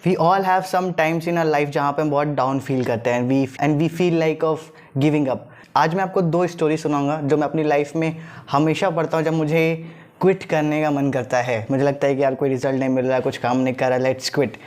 We all have some times in our life जहाँ पे हम बहुत डाउन फील करते हैं and we feel like of giving up. आज मैं आपको 2 स्टोरी सुनाऊंगा जो मैं अपनी लाइफ में हमेशा पढ़ता हूँ जब मुझे क्विट करने का मन करता है। मुझे लगता है कि यार कोई रिजल्ट नहीं मिल रहा, कुछ काम नहीं कर रहा, लेट्स क्विट।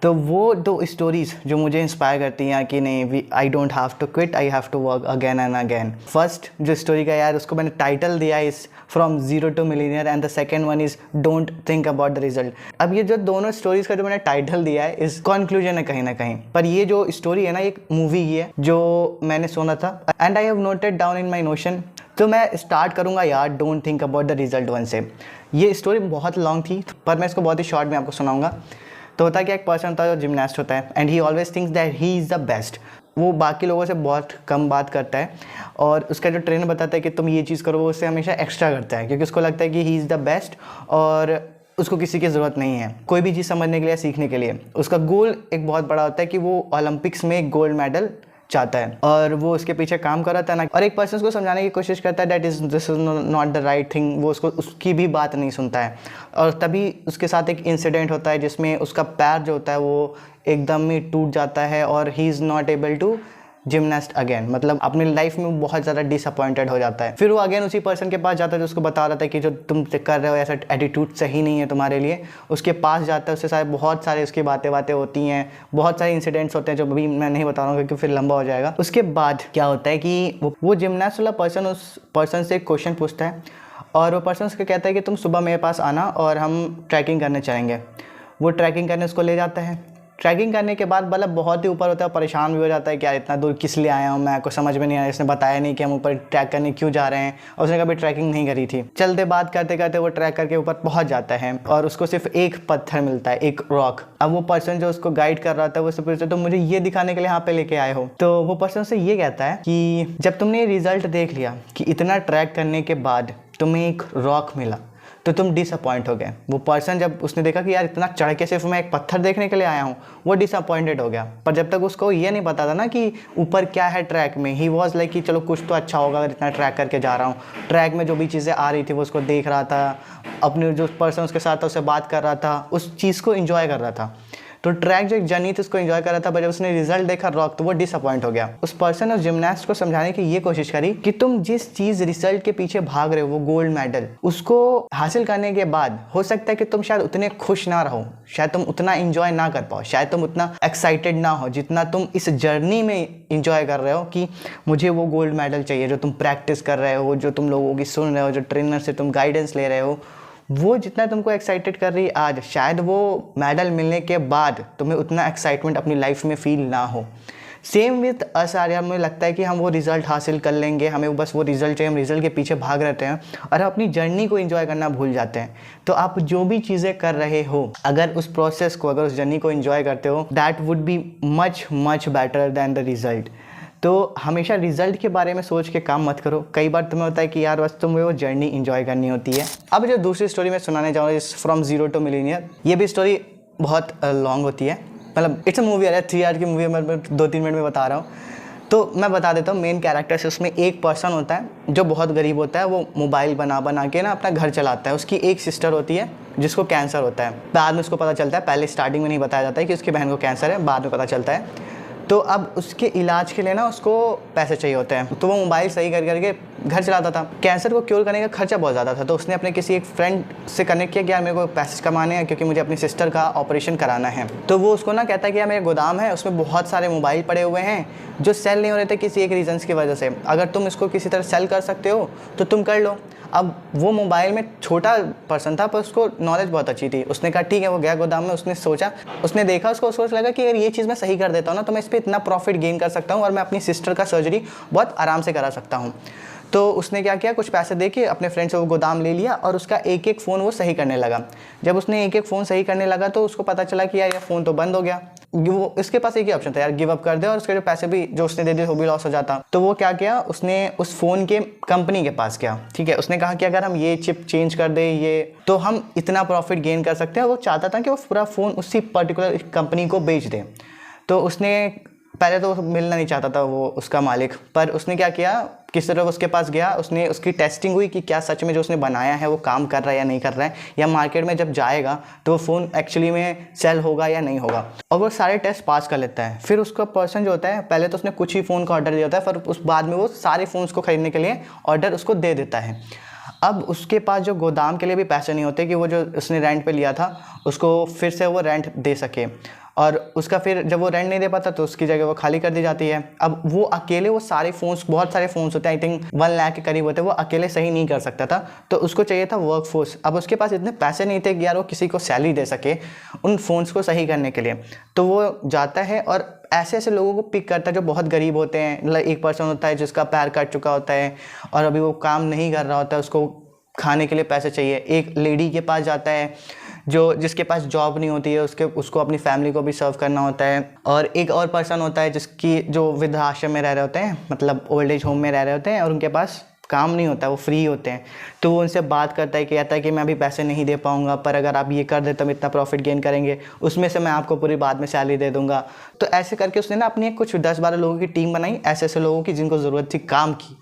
तो वो 2 स्टोरीज़ जो मुझे इंस्पायर करती हैं कि नहीं, I don't have to quit, I have to work again and again. First जो स्टोरी का यार उसको मैंने टाइटल दिया इस from zero to millionaire and the second one is don't think about the result. अब ये जो दोनों स्टोरीज़ का जो मैंने टाइटल दिया है इस कंक्लूजन है कहीं ना कहीं, पर ये जो स्टोरी है ना एक मूवी की है जो मैंने सुना था and I have noted down in my notion. तो मैं स्टार्ट करूँगा यार don't think about the result one से। ये स्टोरी बहुत लॉन्ग थी पर मैं इसको बहुत ही शॉर्ट में आपको सुनाऊंगा। तो होता कि एक पर्सन था जो जिमनास्ट होता है and he always thinks that he is the best. वो बाकी लोगों से बहुत कम बात करता है और उसका जो ट्रेनर बताता है कि तुम ये चीज़ करो वो उससे हमेशा एक्स्ट्रा करता है क्योंकि उसको लगता है कि ही इज़ द बेस्ट और उसको किसी की ज़रूरत नहीं है कोई भी चीज़ समझने के लिए, सीखने के लिए। उसका गोल एक बहुत बड़ा होता है कि वो ओलंपिक्स में एक गोल्ड मेडल चाहता है और वो उसके पीछे काम कर रहा था ना। और एक पर्सन को समझाने की कोशिश करता है that is this is not the right thing. वो उसको उसकी भी बात नहीं सुनता है और तभी उसके साथ एक इंसिडेंट होता है जिसमें उसका पैर जो होता है वो एकदम ही टूट जाता है और he is not able to gymnast again. मतलब अपनी लाइफ में बहुत ज़्यादा डिसअपॉइंटेड हो जाता है। फिर वो अगेन उसी पर्सन के पास जाता है जो उसको बता रहा था कि जो तुम कर रहे हो ऐसा एटीट्यूड सही नहीं है तुम्हारे लिए। उसके पास जाता है, उससे सारे बहुत सारे उसकी बातें होती हैं, बहुत सारे इंसिडेंट्स होते हैं जो अभी मैं नहीं बता रहा हूँ क्योंकि फिर लंबा हो जाएगा। उसके बाद क्या होता है कि वो जिमनास्ट वाला पर्सन उस पर्सन से एक क्वेश्चन पूछता है और वो पर्सन उसको कहता है कि तुम सुबह मेरे पास आना और हम ट्रैकिंग करने चलेंगे। वो ट्रैकिंग करने उसको ले जाता है। ट्रैकिंग करने के बाद मतलब बहुत ही ऊपर होता है, परेशान भी हो जाता है कि यार इतना दूर किस लिए आया हूँ मैं, कुछ समझ में नहीं आया। इसने बताया नहीं कि हम ऊपर ट्रैक करने क्यों जा रहे हैं और उसने कभी ट्रैकिंग नहीं करी थी। चलते बात करते करते वो ट्रैक करके ऊपर पहुँच जाता है और उसको सिर्फ एक पत्थर मिलता है, एक रॉक। अब वो पर्सन जो उसको गाइड कर रहा था वो उससे पूछता है तो मुझे ये दिखाने के लिए यहाँ पे लेके आए हो। तो वो पर्सन से ये कहता है कि जब तुमने रिजल्ट देख लिया कि इतना ट्रैक करने के बाद तुम्हें एक रॉक मिला तो तुम डिसअपॉइंट हो गए। वो पर्सन जब उसने देखा कि यार इतना चढ़ के सिर्फ मैं एक पत्थर देखने के लिए आया हूँ, वो डिसअपॉइंटेड हो गया। पर जब तक उसको ये नहीं पता था ना कि ऊपर क्या है ट्रैक में, ही वॉज लाइक कि चलो कुछ तो अच्छा होगा अगर इतना ट्रैक करके जा रहा हूँ। ट्रैक में जो भी चीज़ें आ रही थी वो उसको देख रहा था, अपने जो पर्सन उसके साथ था उससे बात कर रहा था, उस चीज़ को इन्जॉय कर रहा था। तो ट्रैक जो एक जर्नी थी उसको एंजॉय कर रहा था, पर जब उसने रिजल्ट देखा रॉक तो वो डिसअपॉइंट हो गया। उस पर्सन और जिमनास्ट को समझाने की ये कोशिश करी कि तुम जिस चीज़ रिजल्ट के पीछे भाग रहे हो वो गोल्ड मेडल, उसको हासिल करने के बाद हो सकता है कि तुम शायद उतने खुश ना रहो, शायद तुम उतना एंजॉय ना कर पाओ, शायद तुम उतना एक्साइटेड ना हो जितना तुम इस जर्नी में इंजॉय कर रहे हो कि मुझे वो गोल्ड मेडल चाहिए। जो तुम प्रैक्टिस कर रहे हो, जो तुम लोगों की सुन रहे हो, जो ट्रेनर से तुम गाइडेंस ले रहे हो, वो जितना तुमको एक्साइटेड कर रही है आज, शायद वो मेडल मिलने के बाद तुम्हें उतना एक्साइटमेंट अपनी लाइफ में फील ना हो। सेम विथ अस यार, हमें लगता है कि हम वो रिज़ल्ट हासिल कर लेंगे, हमें बस वो रिज़ल्ट चाहिए, हम रिज़ल्ट के पीछे भाग रहते हैं और अपनी जर्नी को एंजॉय करना भूल जाते हैं। तो आप जो भी चीज़ें कर रहे हो, अगर उस प्रोसेस को, अगर उस जर्नी को एंजॉय करते हो, that would be much much better than the result. तो हमेशा रिजल्ट के बारे में सोच के काम मत करो। कई बार तुम्हें होता है कि यार बस तुम्हें वो जर्नी इंजॉय करनी होती है। अब जो दूसरी स्टोरी मैं सुनाने जाऊँगा इस फ्रॉम जीरो टू मिलीनियर, ये भी स्टोरी बहुत लॉन्ग होती है। मतलब इट्स अ मूवी है, 3 आवर की मूवी है, मैं 2-3 मिनट में बता रहा हूँ। तो मैं बता देता हूँ मेन कैरेक्टर से। उसमें एक पर्सन होता है जो बहुत गरीब होता है, वो मोबाइल बना के ना अपना घर चलाता है। उसकी एक सिस्टर होती है जिसको कैंसर होता है। बाद में उसको पता चलता है, पहले स्टार्टिंग में नहीं बताया जाता है कि उसकी बहन को कैंसर है, बाद में पता चलता है। तो अब उसके इलाज के लिए ना उसको पैसे चाहिए होते हैं, तो वो मोबाइल सही करके घर चलाता था। कैंसर को क्योर करने का खर्चा बहुत ज़्यादा था, तो उसने अपने किसी एक फ्रेंड से कनेक्ट किया कि यार मेरे को पैसे कमाने हैं क्योंकि मुझे अपनी सिस्टर का ऑपरेशन कराना है। तो वो उसको ना कहता है कि यार मेरे गोदाम है, उसमें बहुत सारे मोबाइल पड़े हुए हैं जो सेल नहीं हो रहे थे किसी एक रीज़न्स की वजह से। अगर तुम इसको किसी तरह सेल कर सकते हो तो तुम कर लो। अब वो मोबाइल में छोटा पर्सन था पर उसको नॉलेज बहुत अच्छी थी। उसने कहा ठीक है, वो गया गोदाम में, उसने सोचा, उसने देखा, उसको सोच लगा कि अगर ये चीज़ मैं सही कर देता हूँ ना तो मैं इस पर इतना प्रॉफिट गेन कर सकता हूँ और मैं अपनी सिस्टर का सर्जरी बहुत आराम से करा सकता हूँ। तो उसने क्या किया, कुछ पैसे दे के अपने फ्रेंड से वो गोदाम ले लिया और उसका एक एक फ़ोन वो सही करने लगा। जब उसने एक एक फ़ोन सही करने लगा तो उसको पता चला कि यार ये फ़ोन तो बंद हो गया। वो इसके पास एक ही ऑप्शन था, यार गिव अप कर दे और उसके जो पैसे भी जो उसने दे दिए वो भी लॉस हो जाता। तो वो क्या किया, उसने उस फ़ोन के कंपनी के पास गया। ठीक है, उसने कहा कि अगर हम ये चिप चेंज कर दे ये तो हम इतना प्रॉफिट गेन कर सकते हैं। वो चाहता था कि वो पूरा फ़ोन उसी पर्टिकुलर कंपनी को बेच दे। तो उसने पहले तो मिलना नहीं चाहता था वो उसका मालिक, पर उसने क्या किया, किस तरह उसके पास गया, उसने उसकी टेस्टिंग हुई कि क्या सच में जो उसने बनाया है वो काम कर रहा है या नहीं कर रहा है, या मार्केट में जब जाएगा तो वो फ़ोन एक्चुअली में सेल होगा या नहीं होगा। और वो सारे टेस्ट पास कर लेता है। फिर उसका पर्सन जो होता है, पहले तो उसने कुछ ही फ़ोन का ऑर्डर दिया होता है, फिर उस बाद में वो सारे फ़ोन्स को खरीदने के लिए ऑर्डर उसको दे देता है। अब उसके पास जो गोदाम के लिए भी पैसे नहीं होते कि वो जो उसने रेंट पे लिया था उसको फिर से वो रेंट दे सके, और उसका फिर जब वो रेंट नहीं दे पाता तो उसकी जगह वो खाली कर दी जाती है। अब वो अकेले वो सारे फ़ोन्स, बहुत सारे फ़ोन्स होते हैं, आई थिंक 1 लाख के करीब होते हैं, वो अकेले सही नहीं कर सकता था, तो उसको चाहिए था वर्क फोर्स। अब उसके पास इतने पैसे नहीं थे कि यार वो किसी को सैलरी दे सके उन फ़ोन्स को सही करने के लिए। तो वो जाता है और ऐसे ऐसे लोगों को पिक करता है जो बहुत गरीब होते हैं। मतलब एक पर्सन होता है जिसका पैर कट चुका होता है और अभी वो काम नहीं कर रहा होता है, उसको खाने के लिए पैसे चाहिए। एक लेडी के पास जाता है जिसके पास जॉब नहीं होती है, उसको अपनी फैमिली को भी सर्व करना होता है। और एक और पर्सन होता है जिसकी जो वृद्धाश्रम में रह रहे होते हैं, मतलब ओल्ड एज होम में रह रहे होते हैं और उनके पास काम नहीं होता है, वो फ्री होते हैं। तो वो उनसे बात करता है, कहता है कि मैं अभी पैसे नहीं दे पाऊंगा, पर अगर आप ये कर दे तो हम इतना प्रॉफिट गेन करेंगे, उसमें से मैं आपको पूरी बाद में सैलरी दे दूंगा। तो ऐसे करके उसने ना अपनी कुछ 10-12 लोगों की टीम बनाई, ऐसे ऐसे लोगों की जिनको ज़रूरत थी काम की।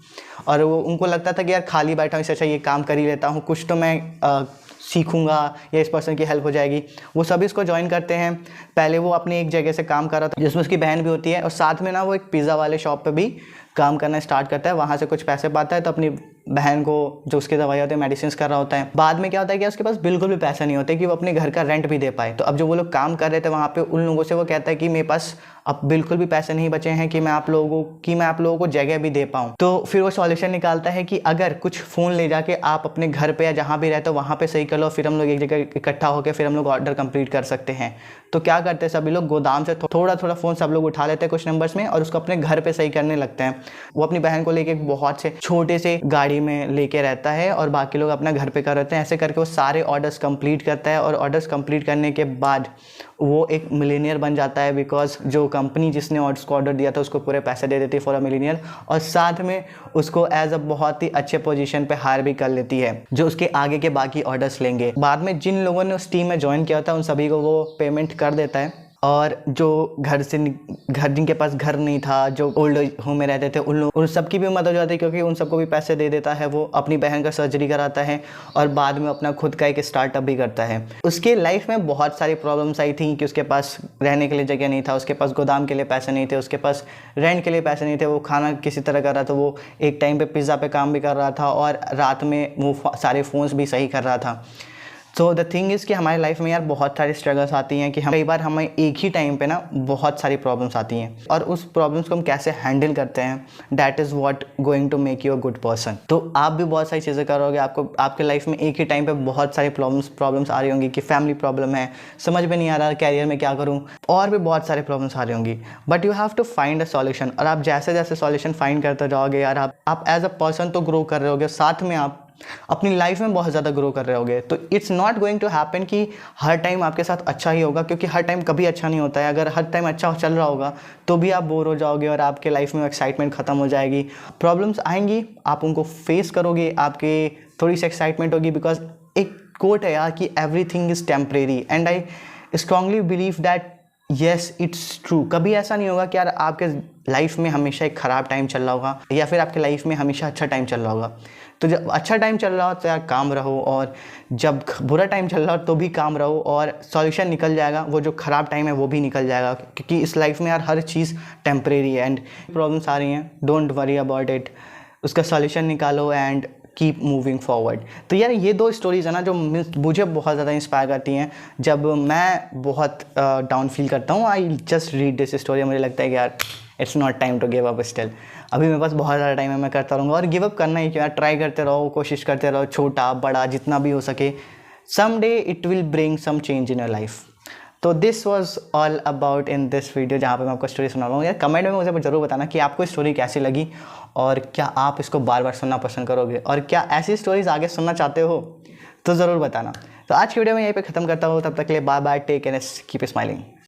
और वो उनको लगता था कि यार खाली बैठा हूँ, इससे अच्छा ये काम कर ही लेता हूँ, कुछ तो मैं सीखूंगा या इस पर्सन की हेल्प हो जाएगी। वो सभी इसको ज्वाइन करते हैं। पहले वो अपनी एक जगह से काम कर रहा था जिसमें उसकी बहन भी होती है, और साथ में ना वो एक पिज़्ज़ा वाले शॉप पे भी काम करना स्टार्ट करता है। वहाँ से कुछ पैसे पाता है तो अपनी बहन को जो उसकी दवाई होती है, मेडिसिन कर रहा होता है। बाद में क्या होता है कि उसके पास बिल्कुल भी पैसा नहीं होता कि वो अपने घर का रेंट भी दे पाए। तो अब जो वो लोग काम कर रहे थे वहाँ पे, उन लोगों से वो कहता है कि मेरे पास अब बिल्कुल भी पैसे नहीं बचे हैं कि मैं आप लोगों को जगह भी दे पाऊँ। तो फिर वो सॉल्यूशन निकालता है कि अगर कुछ फ़ोन ले जाके आप अपने घर पे या जहाँ भी रहते हो वहाँ पे सही कर लो, फिर हम लोग एक जगह इकट्ठा होकर फिर हम लोग ऑर्डर कंप्लीट कर सकते हैं। तो क्या करते हैं सभी लोग, गोदाम से थोड़ा थोड़ा फ़ोन सब लोग उठा लेते हैं कुछ नंबर्स में और उसको अपने घर पे सही करने लगते हैं। वो अपनी बहन को लेके बहुत से छोटे से गाड़ी में लेके रहता है और बाकी लोग अपना घर पे कर रहते हैं। ऐसे करके वो सारे ऑर्डर्स कंप्लीट करता है और ऑर्डर्स कंप्लीट करने के बाद वो एक मिलीनियर बन जाता है, बिकॉज जो कंपनी जिसने उसको ऑर्डर दिया था उसको पूरे पैसे दे देती है फॉर अ मिलीनियर, और साथ में उसको एज अ बहुत ही अच्छे पोजीशन पे हायर भी कर लेती है जो उसके आगे के बाकी ऑर्डर्स लेंगे। बाद में जिन लोगों ने उस टीम में ज्वाइन किया था उन सभी को वो पेमेंट कर देता है, और जो जिनके पास घर नहीं था, जो ओल्ड एज होम में रहते थे, उन सबकी भी मदद हो जाती है, क्योंकि उन सबको भी पैसे दे देता है। वो अपनी बहन का सर्जरी कराता है और बाद में अपना खुद का एक स्टार्टअप भी करता है। उसके लाइफ में बहुत सारी प्रॉब्लम्स आई थी कि उसके पास रहने के लिए जगह नहीं था, उसके पास गोदाम के लिए पैसे नहीं थे, उसके पास रेंट के लिए पैसे नहीं थे, वो खाना किसी तरह कर रहा था। वो एक टाइम पे पिज़्ज़ा पे काम भी कर रहा था और रात में वो सारे फ़ोन्स भी सही कर रहा था। सो द थिंग इज़ कि हमारी लाइफ में यार बहुत सारी स्ट्रगल्स आती हैं कि कई बार हमें एक ही टाइम पे ना बहुत सारी प्रॉब्लम्स आती हैं, और उस प्रॉब्लम्स को हम कैसे हैंडल करते हैं, that is what going to make you a good person. तो आप भी बहुत सारी चीज़ें करोगे, आपके लाइफ में एक ही टाइम पे बहुत सारी प्रॉब्लम्स आ रही होंगी कि फैमिली प्रॉब्लम है, समझ में नहीं आ रहा कैरियर में क्या करूँ, और भी बहुत सारी प्रॉब्लम्स आ रही होंगी, but you have to find a solution. और आप जैसे जैसे सॉल्यूशन फाइंड करते जाओगे यार, आप एज अ पर्सन तो ग्रो कर रहे होगे, साथ में आप अपनी लाइफ में बहुत ज़्यादा ग्रो कर रहे होगे। तो it's not going to happen कि हर टाइम आपके साथ अच्छा ही होगा, क्योंकि हर टाइम कभी अच्छा नहीं होता है। अगर हर टाइम अच्छा चल रहा होगा तो भी आप बोर हो जाओगे और आपके लाइफ में एक्साइटमेंट ख़त्म हो जाएगी। प्रॉब्लम्स आएंगी, आप उनको फेस करोगे, आपके थोड़ी सी एक्साइटमेंट होगी, बिकॉज एक कोट है यार कि everything is temporary, and I strongly believe that yes it's true. कभी ऐसा नहीं होगा कि यार आपके लाइफ में हमेशा एक ख़राब टाइम चल रहा होगा या फिर आपके लाइफ में हमेशा अच्छा टाइम चल रहा होगा। तो जब अच्छा टाइम चल रहा हो तो यार काम रहो, और जब बुरा टाइम चल रहा हो तो भी काम रहो, और सॉल्यूशन निकल जाएगा। वो जो ख़राब टाइम है वो भी निकल जाएगा, क्योंकि इस लाइफ में यार हर चीज़ टेम्परेरी है। एंड प्रॉब्लम्स आ रही हैं, डोंट वरी अबाउट इट, उसका सॉल्यूशन निकालो एंड कीप मूविंग फॉरवर्ड। तो यार ये 2 स्टोरीज़ है ना जो मुझे बहुत ज़्यादा इंस्पायर करती हैं। जब मैं बहुत डाउन फील करता हूँ, I just read this story, मुझे लगता है कि यार it's not time to give up still. अभी मेरे पास बहुत ज़्यादा टाइम है, मैं करता रहूँगा, और गिव अप करना ही क्यों यार, ट्राई करते रहो, कोशिश करते रहो, छोटा बड़ा जितना भी हो सके। Some day it will bring some change in your life. तो this was all about in this video, जहाँ पे मैं आपको स्टोरी सुना रहा हूँ। यार कमेंट में मुझे ज़रूर बताना कि आपको स्टोरी कैसी लगी, और क्या आप इसको बार बार सुनना पसंद करोगे, और क्या ऐसी स्टोरीज़ आगे सुनना चाहते हो तो ज़रूर बताना। तो आज की वीडियो में यहीं पे ख़त्म करता हूँ, तब तक के लिए bye bye, take care, keep smiling.